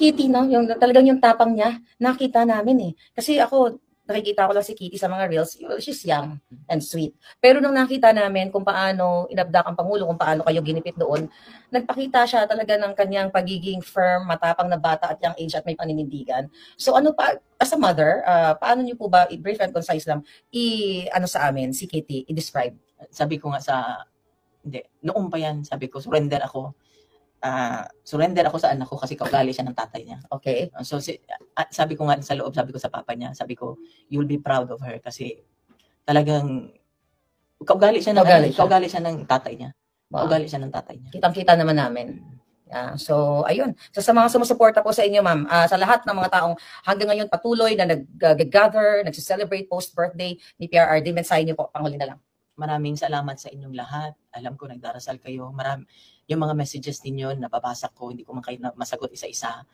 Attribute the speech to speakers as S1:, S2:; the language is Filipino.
S1: Kitty 'no, yung talagang yung tapang niya, nakita namin, eh. Kasi ako, nakikita ko lang si Kitty sa mga reels, she's young and sweet. Pero nung nakita namin kung paano inabdak ang Pangulo, kung paano kayo ginipit doon, nagpakita siya talaga ng kanyang pagiging firm, matapang na bata at young age at may paninindigan. So ano pa, as a mother, paano niyo po ba, i-brief and concise lang, ano sa amin, si Kitty, i-describe?
S2: Sabi ko nga hindi, noong pa yan, sabi ko, surrender ako sa anak ko kasi kaugali siya ng tatay niya.
S1: Okay.
S2: So sabi ko nga sa loob, sabi ko sa papa niya, sabi ko, you'll be proud of her kasi talagang kaugali siya ng tatay niya.
S1: Wow.
S2: Kaugali siya ng tatay niya.
S1: Kitang-kita naman namin. So, ayun. Sa mga sumusuporta po sa inyo, ma'am, sa lahat ng mga taong hanggang ngayon patuloy na nag-gather, nag-celebrate post-birthday ni PRRD, mensahe niyo po, panghuli na lang.
S2: Maraming salamat sa inyong lahat. Alam ko nagdarasal kayo. Yung mga messages ninyo nababasa ko, hindi ko man kayo masagot isa-isa.